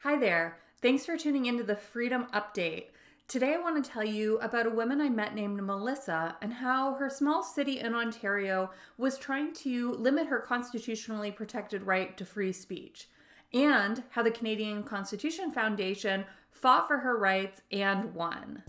Hi there. Thanks for tuning into the Freedom Update. Today I want to tell you about a woman I met named Melissa and how her small city in Ontario was trying to limit her constitutionally protected right to free speech, and how the Canadian Constitution Foundation fought for her rights and won.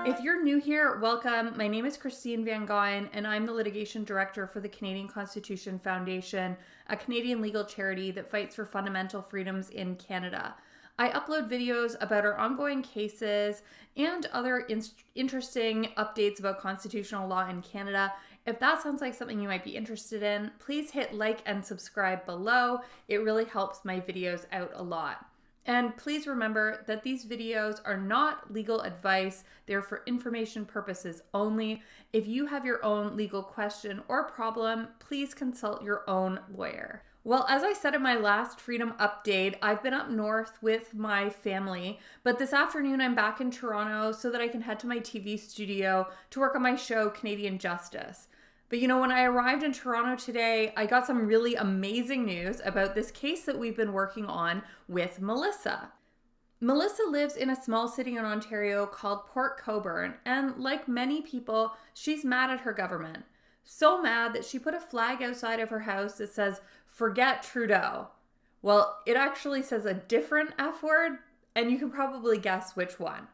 If you're new here, welcome. My name is Christine Van Geyn, and I'm the Litigation Director for the Canadian Constitution Foundation, a Canadian legal charity that fights for fundamental freedoms in Canada. I upload videos about our ongoing cases and other interesting updates about constitutional law in Canada. If that sounds like something you might be interested in, please hit like and subscribe below. It really helps my videos out a lot. And please remember that these videos are not legal advice. They're for information purposes only. If you have your own legal question or problem, please consult your own lawyer. Well, as I said in my last Freedom Update, I've been up north with my family, but this afternoon I'm back in Toronto so that I can head to my TV studio to work on my show, Canadian Justice. But when I arrived in Toronto today, I got some really amazing news about this case that we've been working on with Melissa. Melissa lives in a small city in Ontario called Port Colborne, and like many people, she's mad at her government. So mad that she put a flag outside of her house that says, "Forget Trudeau." Well, it actually says a different F word, and you can probably guess which one.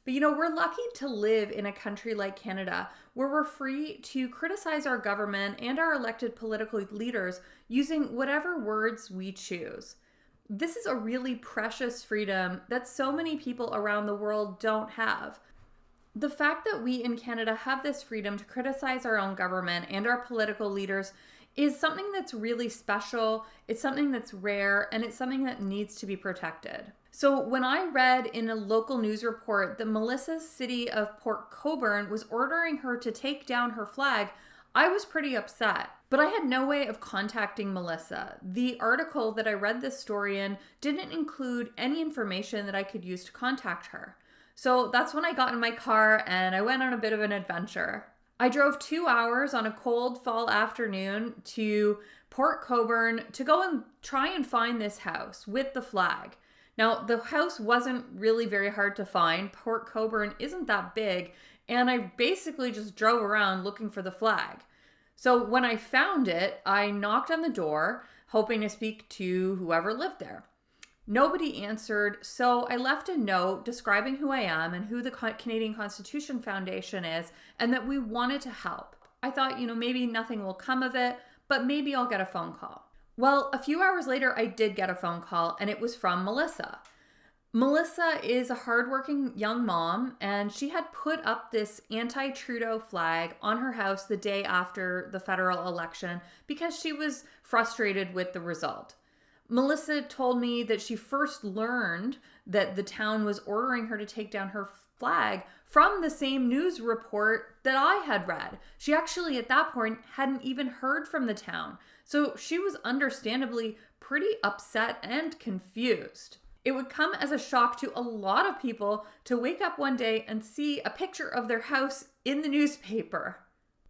But we're lucky to live in a country like Canada where we're free to criticize our government and our elected political leaders using whatever words we choose. This is a really precious freedom that so many people around the world don't have. The fact that we in Canada have this freedom to criticize our own government and our political leaders is something that's really special, it's something that's rare, and it's something that needs to be protected. So when I read in a local news report that Melissa's city of Port Colborne was ordering her to take down her flag, I was pretty upset. But I had no way of contacting Melissa. The article that I read this story in didn't include any information that I could use to contact her. So that's when I got in my car and I went on a bit of an adventure. I drove 2 hours on a cold fall afternoon to Port Colborne to go and try and find this house with the flag. Now, the house wasn't really very hard to find. Port Colborne isn't that big, and I basically just drove around looking for the flag. So when I found it, I knocked on the door, hoping to speak to whoever lived there. Nobody answered, so I left a note describing who I am and who the Canadian Constitution Foundation is, and that we wanted to help. I thought, maybe nothing will come of it, but maybe I'll get a phone call. Well, a few hours later, I did get a phone call, and it was from Melissa. Melissa is a hardworking young mom, and she had put up this anti-Trudeau flag on her house the day after the federal election because she was frustrated with the result. Melissa told me that she first learned that the town was ordering her to take down her flag from the same news report that I had read. She actually, at that point, hadn't even heard from the town. So she was understandably pretty upset and confused. It would come as a shock to a lot of people to wake up one day and see a picture of their house in the newspaper.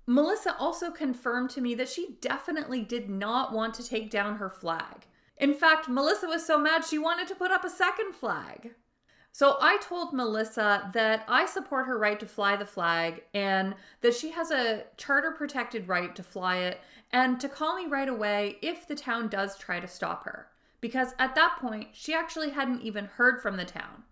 Melissa also confirmed to me that she definitely did not want to take down her flag. In fact, Melissa was so mad she wanted to put up a second flag. So I told Melissa that I support her right to fly the flag and that she has a charter-protected right to fly it and to call me right away if the town does try to stop her. Because at that point, she actually hadn't even heard from the town.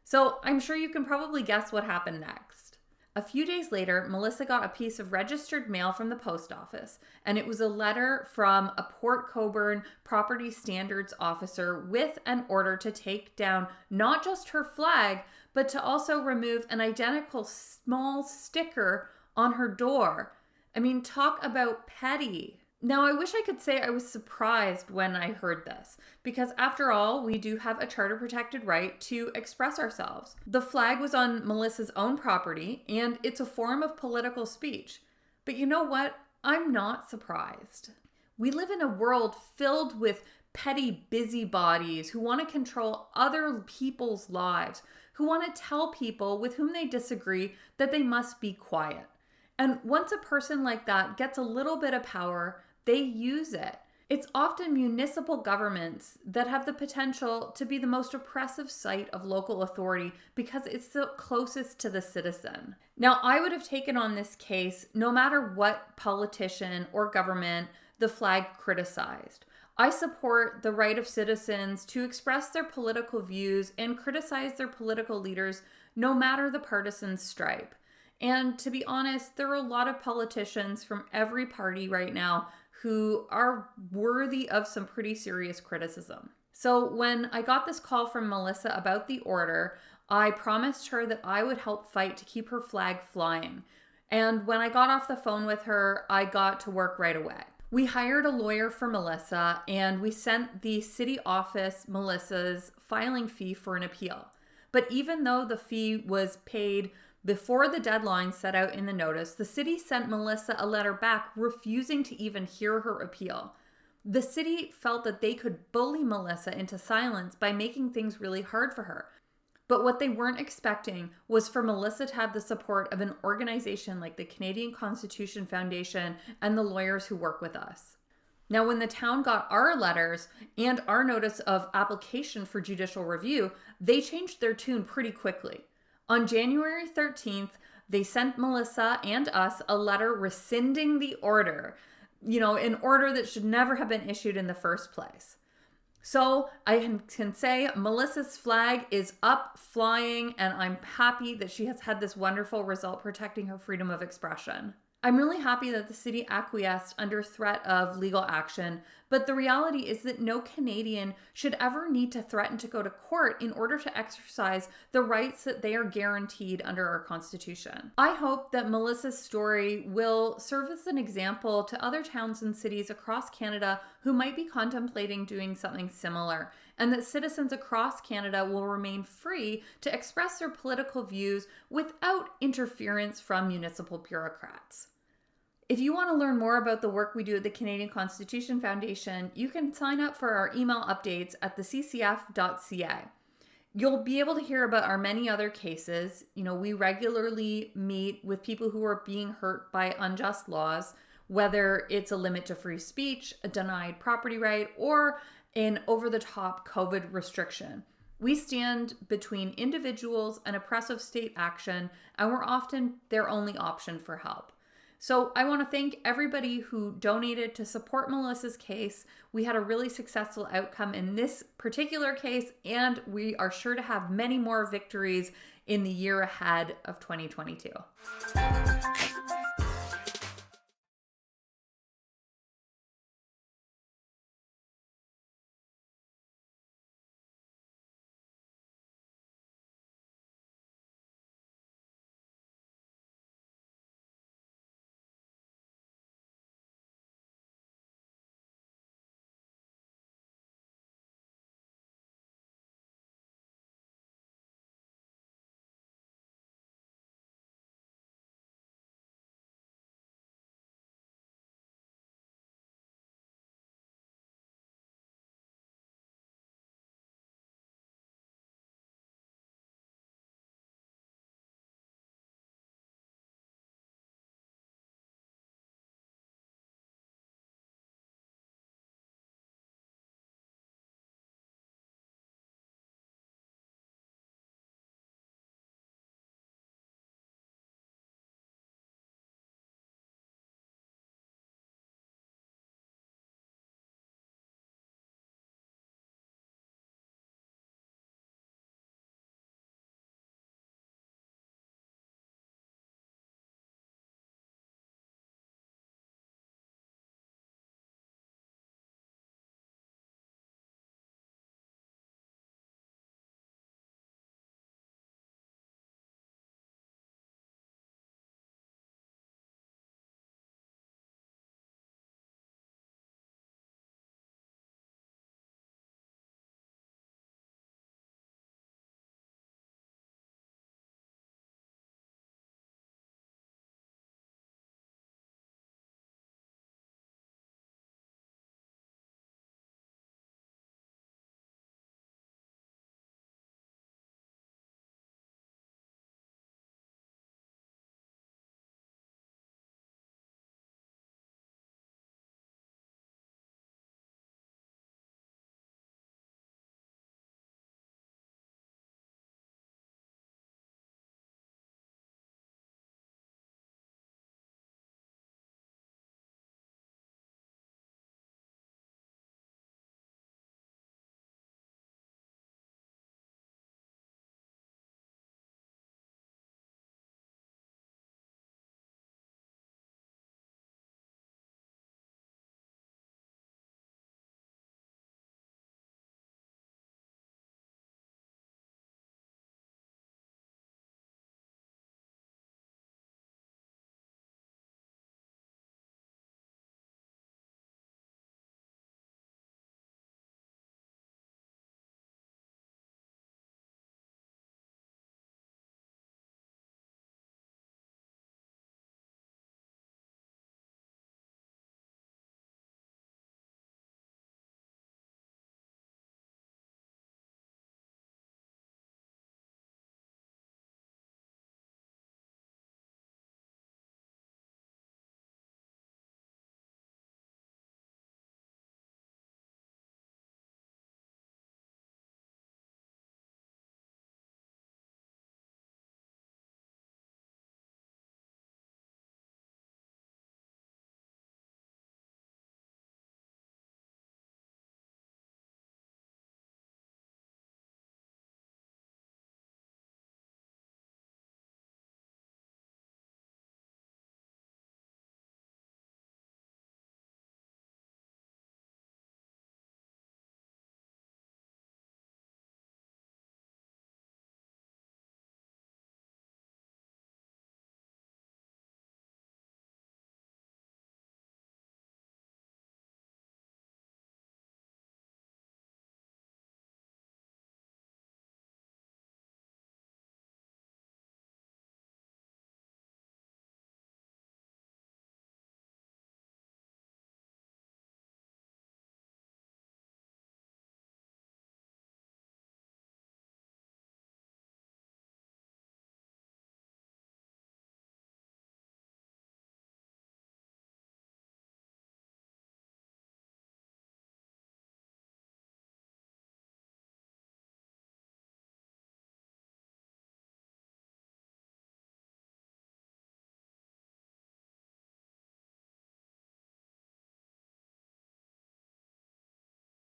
So I'm sure you can probably guess what happened next. A few days later, Melissa got a piece of registered mail from the post office, and it was a letter from a Port Colborne property standards officer with an order to take down not just her flag, but to also remove an identical small sticker on her door. I mean, talk about petty. Now, I wish I could say I was surprised when I heard this, because after all, we do have a charter-protected right to express ourselves. The flag was on Melissa's own property, and it's a form of political speech. But you know what? I'm not surprised. We live in a world filled with petty busybodies who want to control other people's lives, who want to tell people with whom they disagree that they must be quiet. And once a person like that gets a little bit of power, they use it. It's often municipal governments that have the potential to be the most oppressive site of local authority because it's the closest to the citizen. Now, I would have taken on this case no matter what politician or government the flag criticized. I support the right of citizens to express their political views and criticize their political leaders no matter the partisan stripe. And to be honest, there are a lot of politicians from every party right now who are worthy of some pretty serious criticism. So when I got this call from Melissa about the order, I promised her that I would help fight to keep her flag flying. And when I got off the phone with her, I got to work right away. We hired a lawyer for Melissa and we sent the city office Melissa's filing fee for an appeal. But even though the fee was paid before the deadline set out in the notice, the city sent Melissa a letter back refusing to even hear her appeal. The city felt that they could bully Melissa into silence by making things really hard for her. But what they weren't expecting was for Melissa to have the support of an organization like the Canadian Constitution Foundation and the lawyers who work with us. Now, when the town got our letters and our notice of application for judicial review, they changed their tune pretty quickly. On January 13th, they sent Melissa and us a letter rescinding the order, an order that should never have been issued in the first place. So I can say Melissa's flag is up, flying, and I'm happy that she has had this wonderful result protecting her freedom of expression. I'm really happy that the city acquiesced under threat of legal action, but the reality is that no Canadian should ever need to threaten to go to court in order to exercise the rights that they are guaranteed under our Constitution. I hope that Melissa's story will serve as an example to other towns and cities across Canada who might be contemplating doing something similar, and that citizens across Canada will remain free to express their political views without interference from municipal bureaucrats. If you want to learn more about the work we do at the Canadian Constitution Foundation, you can sign up for our email updates at the ccf.ca. You'll be able to hear about our many other cases. We regularly meet with people who are being hurt by unjust laws, whether it's a limit to free speech, a denied property right, or an over-the-top COVID restriction. We stand between individuals and oppressive state action, and we're often their only option for help. So I want to thank everybody who donated to support Melissa's case. We had a really successful outcome in this particular case, and we are sure to have many more victories in the year ahead of 2022.